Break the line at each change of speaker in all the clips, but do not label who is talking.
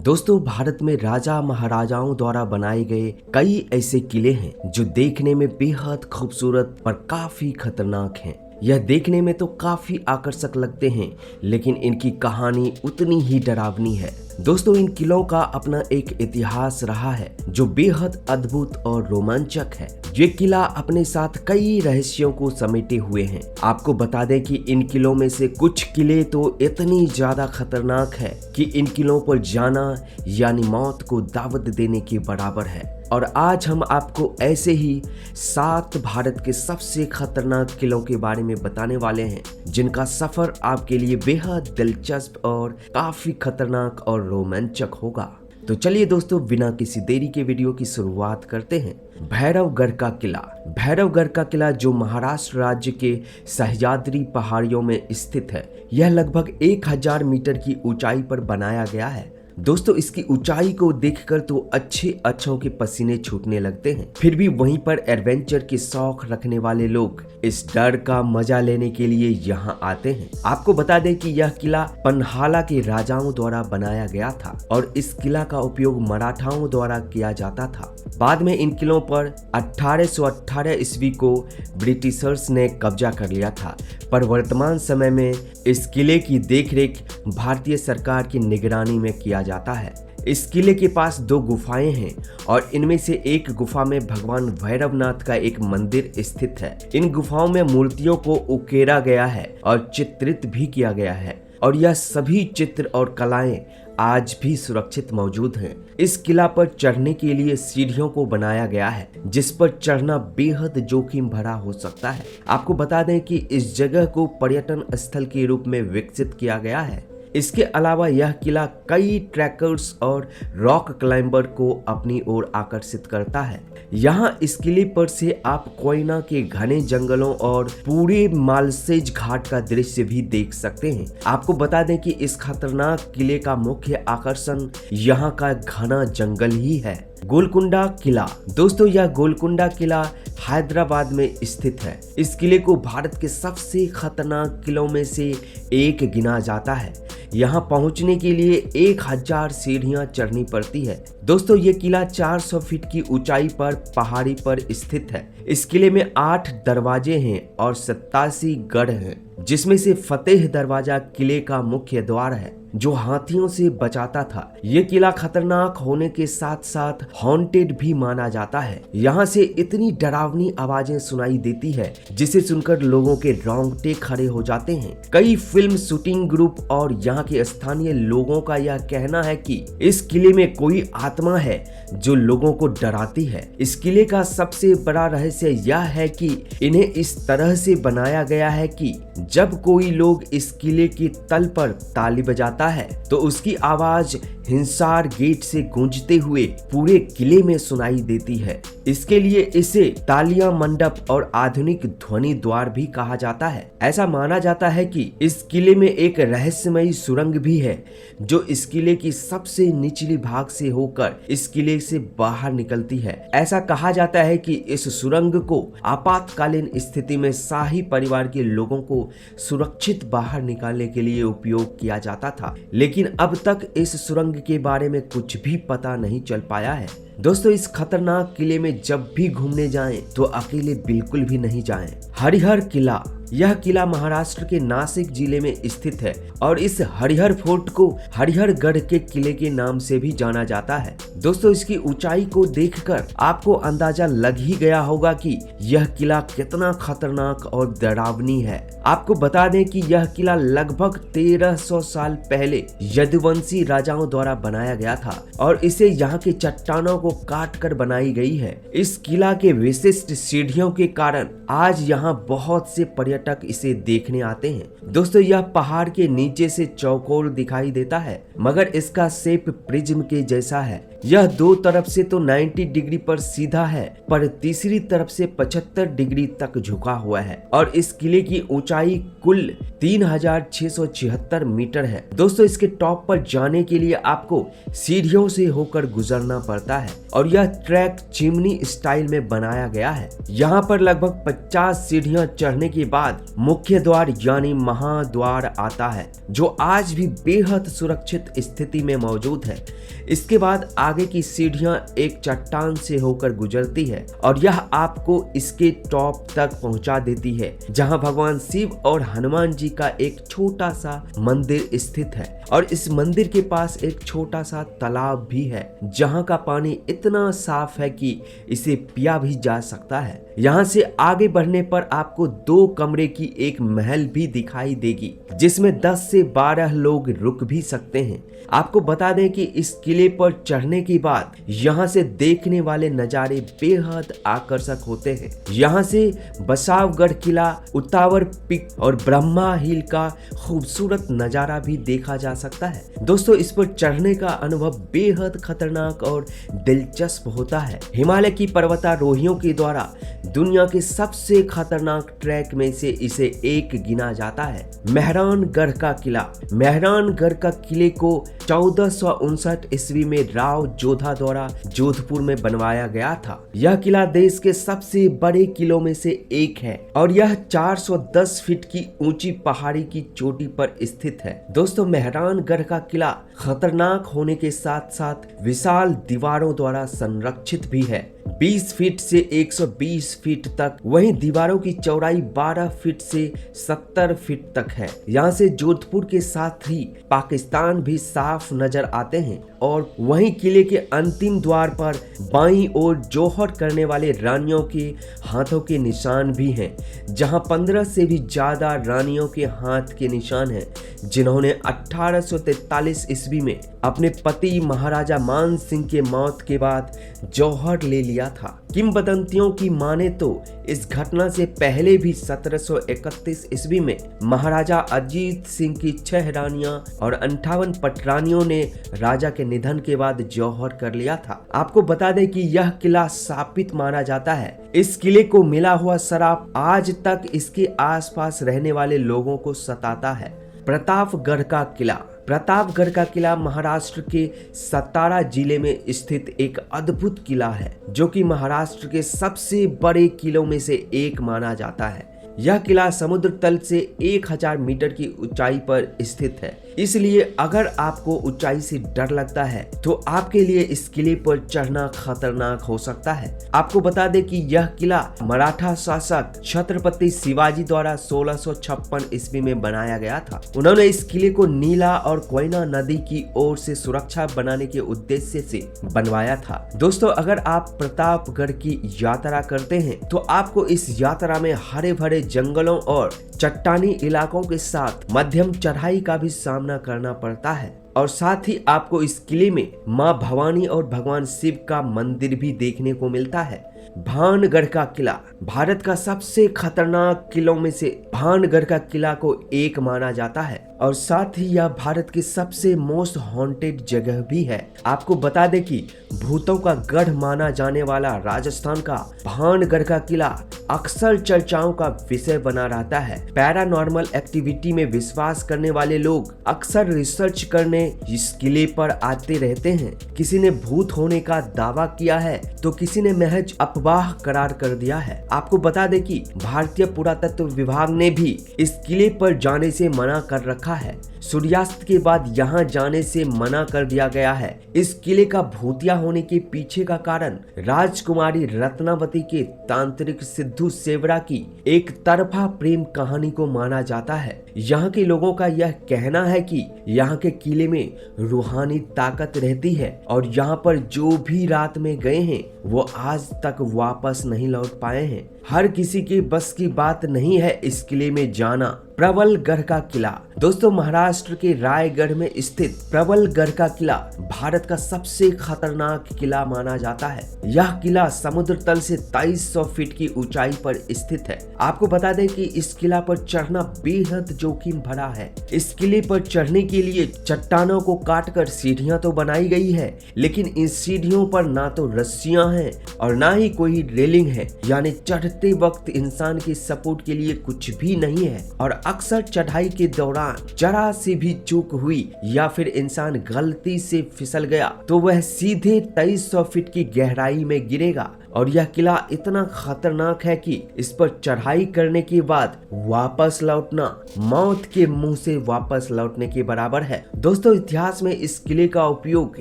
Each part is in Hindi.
दोस्तों, भारत में राजा महाराजाओं द्वारा बनाए गए कई ऐसे किले हैं जो देखने में बेहद खूबसूरत पर काफी खतरनाक हैं। यह देखने में तो काफी आकर्षक लगते हैं, लेकिन इनकी कहानी उतनी ही डरावनी है। दोस्तों, इन किलों का अपना एक इतिहास रहा है जो बेहद अद्भुत और रोमांचक है। ये किला अपने साथ कई रहस्यों को समेटे हुए हैं। आपको बता दें कि इन किलों में से कुछ किले तो इतनी ज्यादा खतरनाक है कि इन किलों पर जाना यानी मौत को दावत देने के बराबर है। और आज हम आपको ऐसे ही 7 भारत के सबसे खतरनाक किलों के बारे में बताने वाले हैं, जिनका सफर आपके लिए बेहद दिलचस्प और काफी खतरनाक और रोमांचक होगा। तो चलिए दोस्तों, बिना किसी देरी के वीडियो की शुरुआत करते हैं। भैरवगढ़ का किला। भैरवगढ़ का किला जो महाराष्ट्र राज्य के सह्याद्री पहाड़ियों में स्थित है, यह लगभग 1000 मीटर की ऊंचाई पर बनाया गया है। दोस्तों, इसकी ऊंचाई को देखकर तो अच्छों के पसीने छूटने लगते हैं। फिर भी वहीं पर एडवेंचर के शौक रखने वाले लोग इस डर का मजा लेने के लिए यहाँ आते हैं। आपको बता दें कि यह किला पन्हाला के राजाओं द्वारा बनाया गया था और इस किला का उपयोग मराठाओं द्वारा किया जाता था। बाद में इन किलों पर 1818 ईस्वी को ब्रिटिशर्स ने कब्जा कर लिया था, पर वर्तमान समय में इस किले की देखरेख भारतीय सरकार की निगरानी में किया जाता है। इस किले के पास 2 गुफाएं हैं और इनमें से एक गुफा में भगवान भैरवनाथ का एक मंदिर स्थित है। इन गुफाओं में मूर्तियों को उकेरा गया है और चित्रित भी किया गया है, और यह सभी चित्र और कलाएं आज भी सुरक्षित मौजूद हैं। इस किला पर चढ़ने के लिए सीढ़ियों को बनाया गया है, जिस पर चढ़ना बेहद जोखिम भरा हो सकता है। आपको बता दें कि इस जगह को पर्यटन स्थल के रूप में विकसित किया गया है। इसके अलावा यह किला कई ट्रैकर्स और रॉक क्लाइंबर को अपनी ओर आकर्षित करता है। यहाँ इस किले पर से आप कोयना के घने जंगलों और पूरे मालसेज घाट का दृश्य भी देख सकते हैं। आपको बता दें कि इस खतरनाक किले का मुख्य आकर्षण यहाँ का घना जंगल ही है। गोलकुंडा किला। दोस्तों, यह गोलकुंडा किला हैदराबाद में स्थित है। इस किले को भारत के सबसे खतरनाक किलों में से एक गिना जाता है। यहाँ पहुँचने के लिए 1000 सीढ़ियाँ चढ़नी पड़ती है। दोस्तों, ये किला 400 फीट की ऊंचाई पर पहाड़ी पर स्थित है। इस किले में 8 दरवाजे हैं और 87 गढ़ हैं, जिसमें से फतेह दरवाजा किले का मुख्य द्वार है जो हाथियों से बचाता था। ये किला खतरनाक होने के साथ साथ हॉन्टेड भी माना जाता है। यहाँ से इतनी डरावनी आवाजें सुनाई देती है जिसे सुनकर लोगों के रोंगटे खड़े हो जाते हैं। कई फिल्म शूटिंग ग्रुप और यहाँ के स्थानीय लोगों का यह कहना है कि इस किले में कोई आत्मा है जो लोगों को डराती है। इस किले का सबसे बड़ा रहस्य यह है कि इन्हें इस तरह से बनाया गया है कि जब कोई लोग इस किले की तल पर ताली बजाता है तो उसकी आवाज हिंसार गेट से गूंजते हुए पूरे किले में सुनाई देती है। इसके लिए इसे तालियां मंडप और आधुनिक ध्वनि द्वार भी कहा जाता है। ऐसा माना जाता है कि इस किले में एक रहस्यमयी सुरंग भी है जो इस किले की सबसे निचली भाग से होकर इस किले से बाहर निकलती है। ऐसा कहा जाता है कि इस सुरंग को आपातकालीन स्थिति में शाही परिवार के लोगों को सुरक्षित बाहर निकालने के लिए उपयोग किया जाता था, लेकिन अब तक इस सुरंग के बारे में कुछ भी पता नहीं चल पाया है। दोस्तों, इस खतरनाक किले में जब भी घूमने जाएं तो अकेले बिल्कुल भी नहीं जाएं। हरिहर किला। यह किला महाराष्ट्र के नासिक जिले में स्थित है और इस हरिहर फोर्ट को हरिहरगढ़ के किले के नाम से भी जाना जाता है। दोस्तों, इसकी ऊंचाई को देखकर आपको अंदाजा लग ही गया होगा कि यह किला कितना खतरनाक और डरावनी है। आपको बता दें कि यह किला लगभग 1300 साल पहले यदुवंशी राजाओं द्वारा बनाया गया था और इसे यहाँ के चट्टानों को काट कर बनाई गई है। इस किला के विशिष्ट सीढ़ियों के कारण आज यहाँ बहुत से पर्यटक इसे देखने आते हैं। दोस्तों, यह पहाड़ के नीचे से चौकोर दिखाई देता है, मगर इसका शेप प्रिज्म के जैसा है। यह दो तरफ से तो 90 डिग्री पर सीधा है, पर तीसरी तरफ से 75 डिग्री तक झुका हुआ है और इस किले की ऊंचाई कुल 3676 मीटर है। दोस्तों, इसके टॉप पर जाने के लिए आपको सीढ़ियों से होकर गुजरना पड़ता है और यह ट्रैक चिमनी स्टाइल में बनाया गया है। यहाँ पर लगभग 50 सीढ़ियां चढ़ने के बाद मुख्य द्वार यानी महाद्वार आता है, जो आज भी बेहद सुरक्षित स्थिति में मौजूद है। इसके बाद आगे की सीढ़ियां एक चट्टान से होकर गुजरती है और यह आपको इसके टॉप तक पहुंचा देती है, जहां भगवान शिव और हनुमान जी का एक छोटा सा मंदिर स्थित है और इस मंदिर के पास एक छोटा सा तालाब भी है, जहां का पानी इतना साफ है कि इसे पिया भी जा सकता है। यहाँ से आगे बढ़ने पर आपको 2 कमरे की एक महल भी दिखाई देगी, जिसमें 10 से 12 लोग रुक भी सकते हैं। आपको बता दें कि इस किले पर चढ़ने के बाद यहाँ से देखने वाले नज़ारे बेहद आकर्षक होते हैं। यहाँ से बसावगढ़ किला, उतावर पीक और ब्रह्मा हिल का खूबसूरत नज़ारा भी देखा जा सकता है। दोस्तों, इस पर चढ़ने का अनुभव बेहद खतरनाक और दिलचस्प होता है। हिमालय की पर्वतारोहियों के द्वारा दुनिया के सबसे खतरनाक ट्रैक में से इसे एक गिना जाता है। मेहरानगढ़ का किला। मेहरानगढ़ का किले को 1459 ईस्वी में राव जोधा द्वारा जोधपुर में बनवाया गया था। यह किला देश के सबसे बड़े किलों में से एक है और यह 410 फीट की ऊंची पहाड़ी की चोटी पर स्थित है। दोस्तों, मेहरानगढ़ का किला खतरनाक होने के साथ साथ विशाल दीवारों द्वारा संरक्षित भी है, 20 फीट से 120 फीट तक। वहीं दीवारों की चौड़ाई 12 फीट से 70 फीट तक है। यहाँ से जोधपुर के साथ ही पाकिस्तान भी साफ नजर आते हैं और वहीं किले के अंतिम द्वार पर बाईं ओर जौहर करने वाले रानियों के हाथों के निशान भी हैं, जहां 15 से भी ज्यादा रानियों के हाथ के निशान हैं, जिन्होंने 1843 ईस्वी में अपने पति महाराजा मान सिंह के मौत के बाद जौहर ले लिया था। किंवदंतियों की माने तो इस घटना से पहले भी 1731 ईस्वी में महाराजा अजीत सिंह की 6 रानियां और 58 पटरानियों ने राजा के निधन के बाद जौहर कर लिया था। आपको बता दें कि यह किला शापित माना जाता है। इस किले को मिला हुआ श्राप आज तक इसके आसपास रहने वाले लोगों को सताता है। प्रतापगढ़ का किला। प्रतापगढ़ का किला महाराष्ट्र के सतारा जिले में स्थित एक अद्भुत किला है, जो कि महाराष्ट्र के सबसे बड़े किलों में से एक माना जाता है। यह किला समुद्र तल से 1000 मीटर की ऊंचाई पर स्थित है, इसलिए अगर आपको ऊंचाई से डर लगता है तो आपके लिए इस किले पर चढ़ना खतरनाक हो सकता है। आपको बता दें कि यह किला मराठा शासक छत्रपति शिवाजी द्वारा 1656 ईस्वी में बनाया गया था। उन्होंने इस किले को नीला और कोयना नदी की ओर से सुरक्षा बनाने के उद्देश्य से बनवाया था। दोस्तों, अगर आप प्रतापगढ़ की यात्रा करते हैं तो आपको इस यात्रा में हरे भरे जंगलों और चट्टानी इलाकों के साथ मध्यम चढ़ाई का भी सामना करना पड़ता है और साथ ही आपको इस किले में मां भवानी और भगवान शिव का मंदिर भी देखने को मिलता है। भानगढ़ का किला। भारत का सबसे खतरनाक किलों में से भानगढ़ का किला को एक माना जाता है और साथ ही यह भारत की सबसे मोस्ट हॉन्टेड जगह भी है। आपको बता दें कि भूतों का गढ़ माना जाने वाला राजस्थान का भानगढ़ का किला अक्सर चर्चाओं का विषय बना रहता है। पैरानॉर्मल एक्टिविटी में विश्वास करने वाले लोग अक्सर रिसर्च करने इस किले पर आते रहते हैं। किसी ने भूत होने का दावा किया है तो किसी ने महज अफवाह करार कर दिया है। आपको बता दें कि भारतीय पुरातत्व विभाग ने भी इस किले पर जाने से मना कर रखा है। सूर्यास्त के बाद यहाँ जाने से मना कर दिया गया है। इस किले का भूतिया होने के पीछे का कारण राजकुमारी रत्नावती के तांत्रिक सिद्धू सेवरा की एक तरफा प्रेम कहानी को माना जाता है। यहाँ के लोगों का यह कहना है कि यहाँ के किले में रूहानी ताकत रहती है और यहाँ पर जो भी रात में गए हैं वो आज तक वापस नहीं लौट पाए हैं। हर किसी के बस की बात नहीं है इस किले में जाना। प्रबलगढ़ का किला। दोस्तों महाराष्ट्र के रायगढ़ में स्थित प्रबलगढ़ का किला भारत का सबसे खतरनाक किला माना जाता है। यह किला समुद्र तल से 2300 फीट की ऊंचाई पर स्थित है। आपको बता दें कि इस किला पर चढ़ना बेहद जोखिम भरा है। इस किले पर चढ़ने के लिए चट्टानों को काटकर सीढ़ियां तो बनाई गई है, लेकिन इन सीढ़ियों पर ना तो रस्सियां हैं और ना ही कोई रेलिंग है, यानी चढ़ते वक्त इंसान के सपोर्ट के लिए कुछ भी नहीं है। और अक्सर चढ़ाई के दौरान जरा सी भी चूक हुई या फिर इंसान गलती से फिसल गया तो वह सीधे 2300 फीट की गहराई में गिरेगा। और यह किला इतना खतरनाक है कि इस पर चढ़ाई करने के बाद वापस लौटना मौत के मुंह से वापस लौटने के बराबर है। दोस्तों इतिहास में इस किले का उपयोग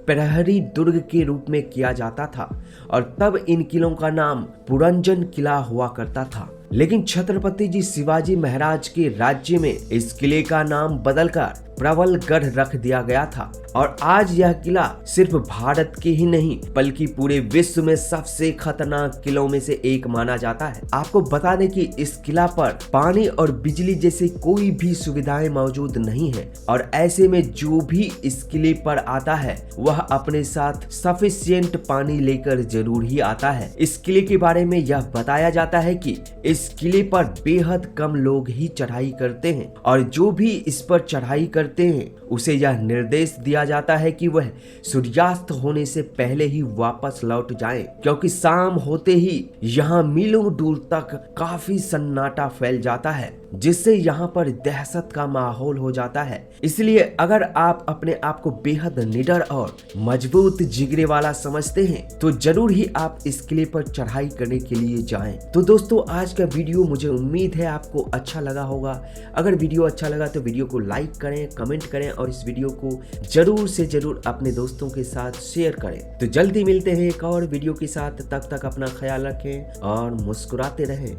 प्रहरी दुर्ग के रूप में किया जाता था और तब इन किलों का नाम पुरंजन किला हुआ करता था। लेकिन छत्रपति जी शिवाजी महाराज के राज्य में इस किले का नाम बदलकर प्रबलगढ़ रख दिया गया था और आज यह किला सिर्फ भारत के ही नहीं बल्कि पूरे विश्व में सबसे खतरनाक किलों में से एक माना जाता है। आपको बता दें कि इस किला पर पानी और बिजली जैसी कोई भी सुविधाएं मौजूद नहीं है और ऐसे में जो भी इस किले पर आता है वह अपने साथ सफिशिएंट पानी लेकर जरूर ही आता है। इस किले के बारे में यह बताया जाता है कि इस किले पर बेहद कम लोग ही चढ़ाई करते हैं और जो भी इस पर चढ़ाई करते हैं उसे यह निर्देश दिया जाता है कि वह सूर्यास्त होने से पहले ही वापस लौट जाएं, क्योंकि शाम होते ही यहाँ मीलों दूर तक काफी सन्नाटा फैल जाता है जिससे यहाँ पर दहशत का माहौल हो जाता है। इसलिए अगर आप अपने आप को बेहद निडर और मजबूत जिगरे वाला समझते हैं तो जरूर ही आप इस किले पर चढ़ाई करने के लिए जाएं। तो दोस्तों आज का वीडियो मुझे उम्मीद है आपको अच्छा लगा होगा। अगर वीडियो अच्छा लगा तो वीडियो को लाइक करें, कमेंट करें और इस वीडियो को जरूर से जरूर अपने दोस्तों के साथ शेयर करें। तो जल्दी मिलते हैं एक और वीडियो के साथ, तब तक अपना ख्याल रखें और मुस्कुराते रहें।